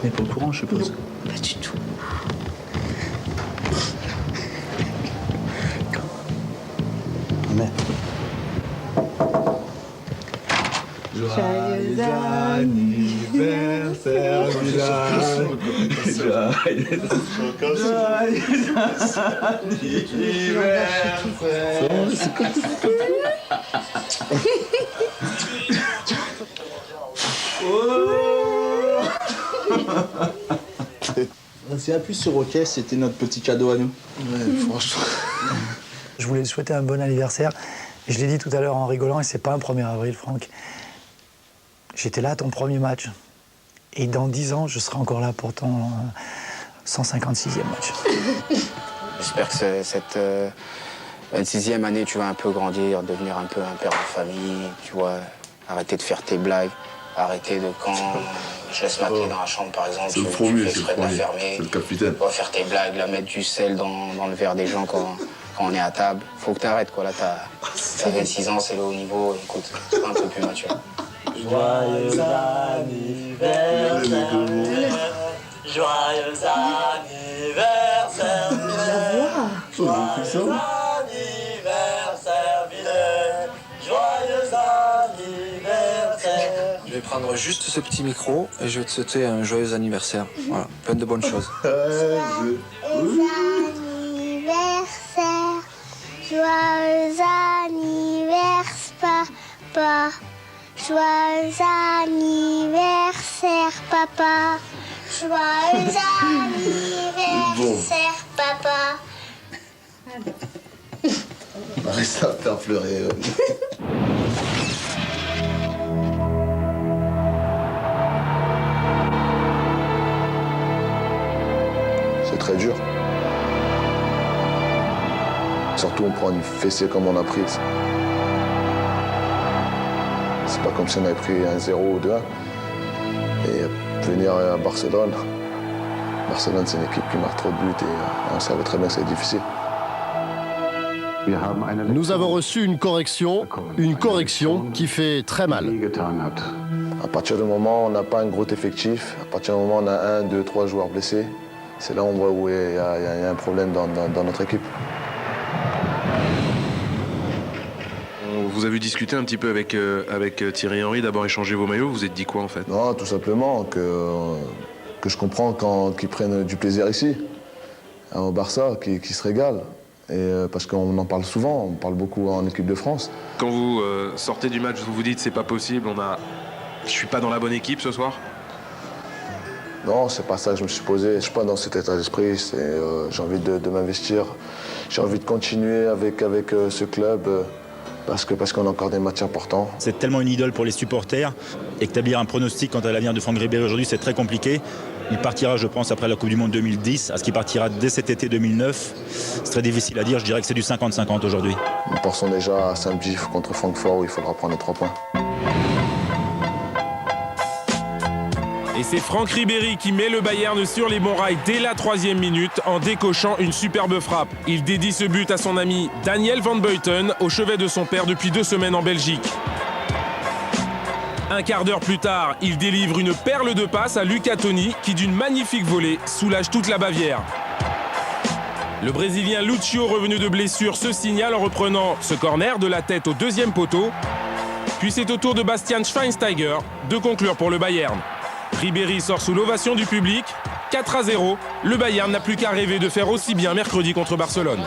n'est pas au courant, je suppose. Non, pas du tout. Mais... Joyeux anniversaire, Si appuie sur OK, c'était notre petit cadeau à nous. Ouais, franchement. Je voulais lui souhaiter un bon anniversaire. Je l'ai dit tout à l'heure en rigolant, et c'est pas un 1er avril, Franck. J'étais là à ton premier match. Et dans 10 ans, je serai encore là pour ton 156e match. J'espère que cette 26e année, tu vas un peu grandir, devenir un peu un père de famille, tu vois. Arrêter de faire tes blagues, arrêter de quand je laisse ma clé dans la chambre, par exemple, tu fais exprès de la fermer. C'est le capitaine. Tu vas faire tes blagues, la mettre du sel dans le verre des gens quand on est à table. Faut que t'arrêtes, quoi. Là, t'as 26 ans, c'est le haut niveau. Écoute, sois un peu plus mature. Joyeux anniversaire, joyeux anniversaire, joyeux anniversaire, joyeux anniversaire. Je vais prendre juste ce petit micro et je vais te souhaiter un joyeux anniversaire. Voilà, plein de bonnes choses. Joyeux anniversaire, joyeux anniversaire, papa. Joyeux anniversaire, papa. Joyeux anniversaire, papa. Arrête ça, faire pleurer. C'est très dur. Surtout, on prend une fessée comme on a pris. C'est pas comme si on avait pris 1-0 ou 2-1. Et venir à Barcelone, c'est une équipe qui marque trop de buts et on savait très bien que c'est difficile. Nous avons reçu une correction qui fait très mal. À partir du moment où on n'a pas un gros effectif, à partir du moment où on a 1, 2, 3 joueurs blessés, c'est là où on voit où il y a un problème dans notre équipe. Vous avez discuté un petit peu avec Thierry Henry, d'abord échangé vos maillots, vous vous êtes dit quoi en fait? Non, tout simplement que je comprends qu'ils prennent du plaisir ici, au Barça, qu'ils se régalent. Et parce qu'on en parle souvent, on parle beaucoup en équipe de France. Quand vous sortez du match, vous vous dites c'est pas possible, je suis pas dans la bonne équipe ce soir? Non, c'est pas ça que je me suis posé. Je suis pas dans cet état d'esprit. J'ai envie de m'investir. J'ai envie de continuer avec ce club parce qu'on a encore des matchs importants. C'est tellement une idole pour les supporters. Établir un pronostic quant à l'avenir de Franck Ribéry aujourd'hui, c'est très compliqué. Il partira, je pense, après la Coupe du Monde 2010. À ce qu'il partira dès cet été 2009, c'est très difficile à dire. Je dirais que c'est du 50-50 aujourd'hui. Nous pensons déjà à samedi contre Francfort où il faudra prendre les 3 points. Et c'est Franck Ribéry qui met le Bayern sur les bons rails dès la 3e minute en décochant une superbe frappe. Il dédie ce but à son ami Daniel Van Buiten, au chevet de son père depuis 2 semaines en Belgique. Un quart d'heure plus tard, il délivre une perle de passe à Luca Toni qui, d'une magnifique volée, soulage toute la Bavière. Le Brésilien Lucio, revenu de blessure, se signale en reprenant ce corner de la tête au 2e poteau. Puis c'est au tour de Bastian Schweinsteiger de conclure pour le Bayern. Ribéry sort sous l'ovation du public. 4-0, le Bayern n'a plus qu'à rêver de faire aussi bien mercredi contre Barcelone.